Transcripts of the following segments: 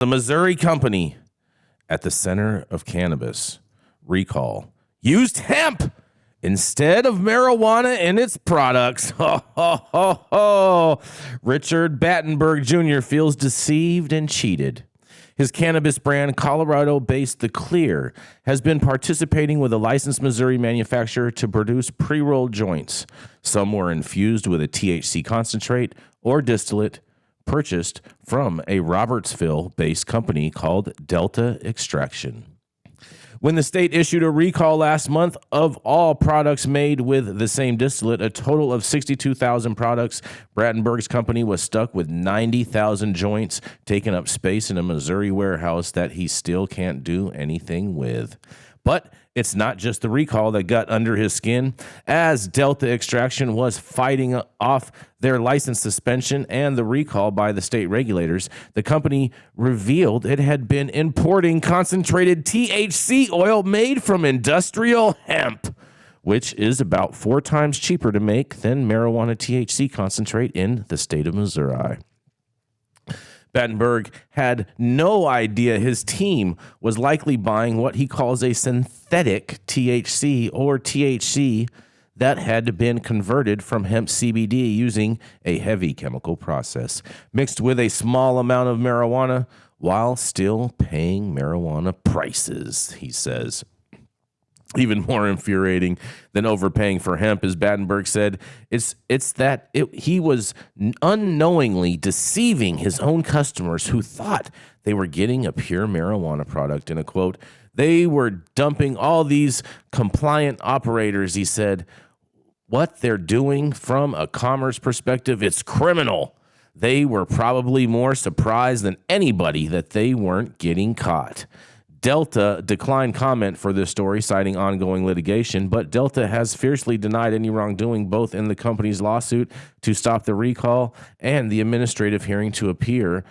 The Missouri company at the center of cannabis recall used hemp instead of marijuana in its products. Ho, ho, ho, ho. Richard Battenberg Jr. feels deceived and cheated. His cannabis brand, Colorado-based The Clear, has been participating with a licensed Missouri manufacturer to produce pre-rolled joints. Some were infused with a THC concentrate or distillate purchased from a Robertsville-based company called Delta Extraction. When the state issued a recall last month of all products made with the same distillate, a total of 62,000 products, Brattenberg's company was stuck with 90,000 joints, taking up space in a Missouri warehouse that he still can't do anything with. But it's not just the recall that got under his skin. As Delta Extraction was fighting off their license suspension and the recall by the state regulators, the company revealed it had been importing concentrated THC oil made from industrial hemp, which is about 4 times cheaper to make than marijuana THC concentrate in the state of Missouri. Battenberg had no idea his team was likely buying what he calls a synthetic THC or THC that had been converted from hemp CBD using a heavy chemical process, mixed with a small amount of marijuana while still paying marijuana prices, he says. Even more infuriating than overpaying for hemp, as Battenberg said, it's that he was unknowingly deceiving his own customers who thought they were getting a pure marijuana product. In a quote, they were dumping all these compliant operators, he said. What they're doing from a commerce perspective, it's criminal. They were probably more surprised than anybody that they weren't getting caught. Delta declined comment for this story, citing ongoing litigation, but Delta has fiercely denied any wrongdoing, both in the company's lawsuit to stop the recall and the administrative hearing to appeal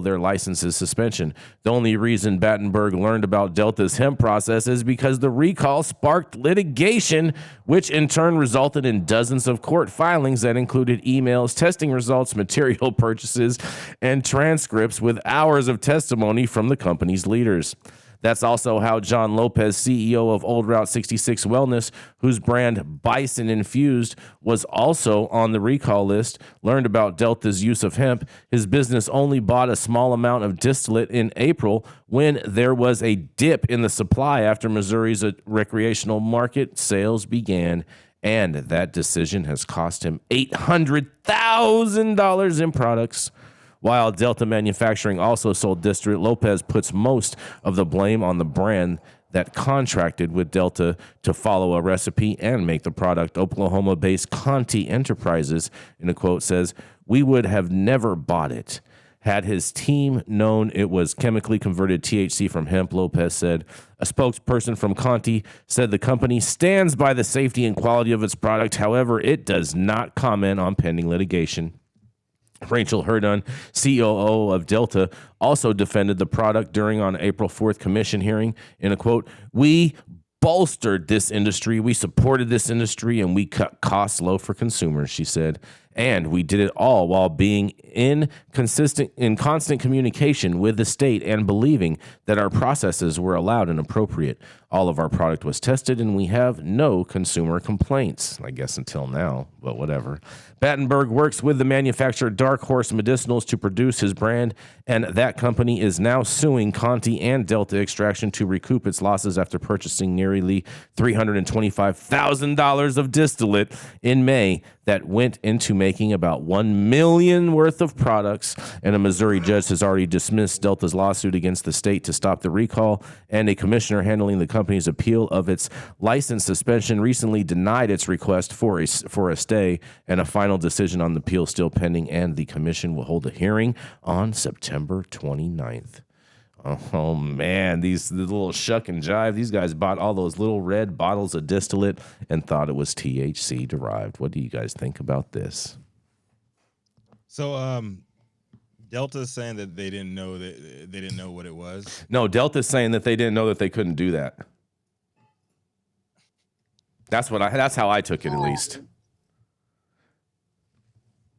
their license's suspension. The only reason Battenberg learned about Delta's hemp process is because the recall sparked litigation, which in turn resulted in dozens of court filings that included emails, testing results, material purchases, and transcripts with hours of testimony from the company's leaders. That's also how John Lopez, CEO of Old Route 66 Wellness, whose brand Bison Infused was also on the recall list, learned about Delta's use of hemp. His business only bought a small amount of distillate in April when there was a dip in the supply after Missouri's recreational market sales began. And that decision has cost him $800,000 in products. While Delta Manufacturing also sold distillate, Lopez puts most of the blame on the brand that contracted with Delta to follow a recipe and make the product. Oklahoma-based Conti Enterprises, in a quote, says, "We would have never bought it had his team known it was chemically converted THC from hemp," Lopez said. A spokesperson from Conti said the company stands by the safety and quality of its product. However, it does not comment on pending litigation. Rachel Herdon, COO of Delta, also defended the product during on April 4th commission hearing. In a quote, "We bolstered this industry, we supported this industry, and we cut costs low for consumers," she said. And we did it all while being in constant communication with the state and believing that our processes were allowed and appropriate. All of our product was tested, and we have no consumer complaints, I guess until now, but whatever. Battenberg works with the manufacturer Dark Horse Medicinals to produce his brand, and that company is now suing Conti and Delta Extraction to recoup its losses after purchasing nearly $325,000 of distillate in May that went into making about $1 million worth of products. And a Missouri judge has already dismissed Delta's lawsuit against the state to stop the recall, and a commissioner handling the company's appeal of its license suspension recently denied its request for a stay, and a final decision on the appeal still pending, and the commission will hold a hearing on September 29th. Oh, man, the little shuck and jive. These guys bought all those little red bottles of distillate and thought it was THC derived. What do you guys think about this? So, Delta's saying that they didn't know what it was. No, Delta's saying that they didn't know that they couldn't do that. That's how I took it, at least.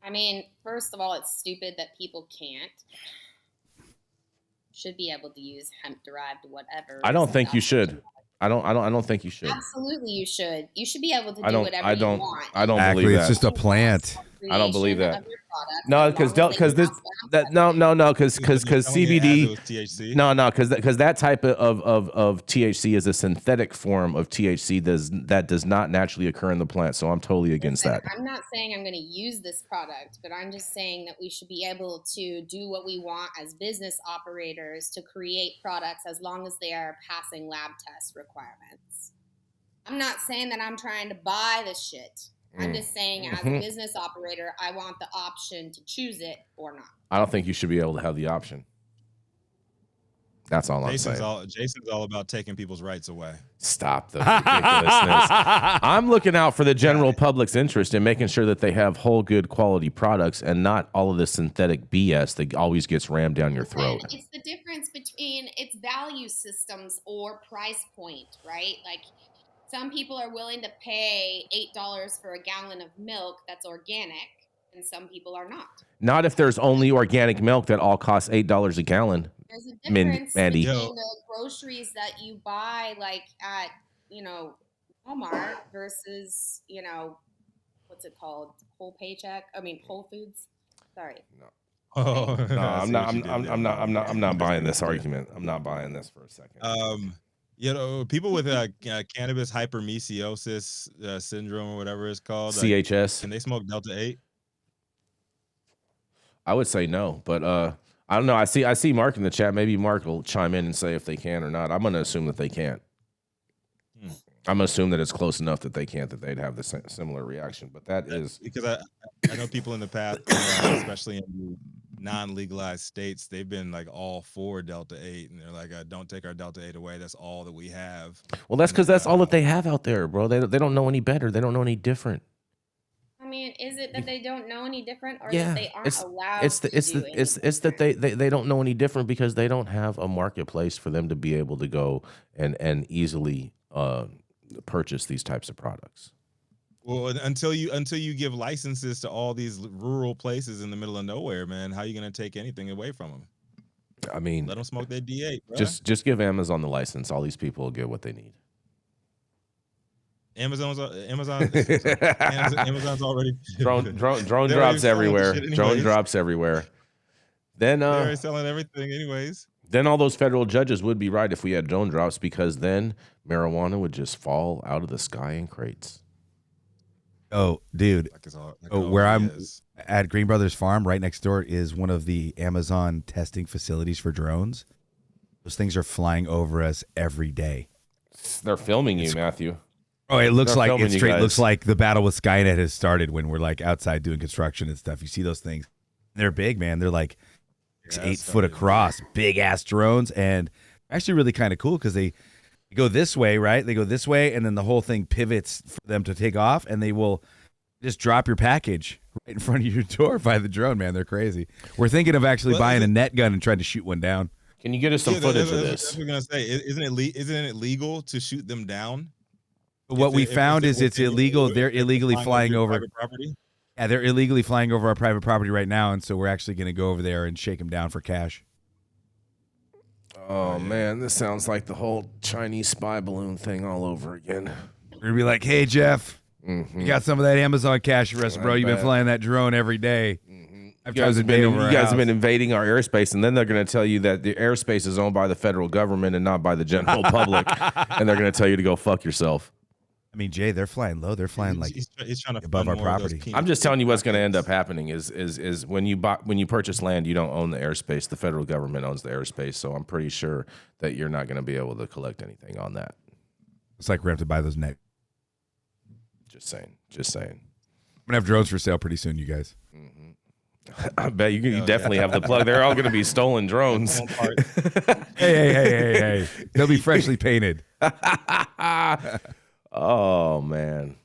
I mean, first of all, it's stupid that people can't. should be able to use hemp-derived whatever. I don't think you should. I don't think you should. Absolutely, you should. You should be able to do I whatever don't. you want. I don't Exactly, believe it's that. just a plant. I don't believe that. Of your products, No, as long because as they this pass lab that testing. because Telling you as it CBD. was THC. No, because that type of THC is a synthetic form of THC that does not naturally occur in the plant. So I'm totally against Listen, that. I'm not saying I'm going to use this product, but I'm just saying that we should be able to do what we want as business operators to create products as long as they are passing lab test requirements. I'm not saying that I'm trying to buy this shit. I'm just saying as a business operator, I want the option to choose it or not. I don't think you should be able to have the option. That's all I'm saying. Jason's all about taking people's rights away. Stop the ridiculousness. I'm looking out for the general public's interest in making sure that they have whole, good quality products and not all of this synthetic BS that always gets rammed down your throat. It's the difference between its value systems or price point, right? Like, some people are willing to pay $8 for a gallon of milk that's organic, and some people are not. Not if there's only organic milk that all costs $8 a gallon. There's a difference Mandy. between the groceries that you buy, like at, Walmart versus, what's it called? Whole Foods. Sorry. No. Oh, No, I'm not buying this argument. I'm not buying this for a second. People with cannabis hypermesiosis syndrome or whatever it's called, CHS. Can they smoke Delta 8? I would say no, but I don't know. I see Mark in the chat. Maybe Mark will chime in and say if they can or not. I'm going to assume that they can't. I'm going to assume that it's close enough that they can't, that they'd have the similar reaction. But that is because I know people in the past, especially in non-legalized states, they've been like all for Delta 8, and they're like, don't take our Delta 8 away. That's all that we have. Well, that's because that's all that they have out there, bro. They don't know any better. They don't know any different. I mean, is it that they don't know any different, or Yeah, that they aren't allowed it's to do anything? It's that they don't know any different because they don't have a marketplace for them to be able to go and easily purchase these types of products. Well, until you give licenses to all these rural places in the middle of nowhere, man, how are you going to take anything away from them? I mean, let them smoke their D8, bro. Just give Amazon the license. All these people will get what they need. Amazon's already drone drops everywhere. Drone drops everywhere. Then they're already selling everything anyways. Then all those federal judges would be right if we had drone drops, because then marijuana would just fall out of the sky in crates. Oh, dude. Where I'm at Green Brothers Farm, right next door is one of the Amazon testing facilities for drones. Those things are flying over us every day. They're filming you, Matthew. Oh, it looks like it straight looks like the battle with Skynet has started when we're like outside doing construction and stuff. You see those things. They're big, man. They're like 8 foot across, big ass drones, and actually really kind of cool because they go this way, right? They go this way, and then the whole thing pivots for them to take off, and they will just drop your package right in front of your door by the drone, man. They're crazy. We're thinking of actually buying a net gun and trying to shoot one down. Can you get us some footage of this? That's what I'm gonna say. Isn't it legal to shoot them down? What we found is it's illegal. They're illegally flying over private property. Yeah, they're illegally flying over our private property right now, and so we're actually going to go over there and shake them down for cash. Oh, man, this sounds like the whole Chinese spy balloon thing all over again. We're going to be like, hey, Jeff, you got some of that Amazon cash for us, bro. You've been flying that drone every day. You guys have been invading our airspace, and then they're going to tell you that the airspace is owned by the federal government and not by the general public, and they're going to tell you to go fuck yourself. I mean, Jay, they're flying low. They're flying like he's trying to above our property. I'm just telling you what's going to end up happening is when you purchase land, you don't own the airspace. The federal government owns the airspace, so I'm pretty sure that you're not going to be able to collect anything on that. It's like we have to buy those net. Just saying. I'm gonna have drones for sale pretty soon, you guys. I bet you definitely have the plug. They're all going to be stolen drones. Hey. They'll be freshly painted. Oh, man.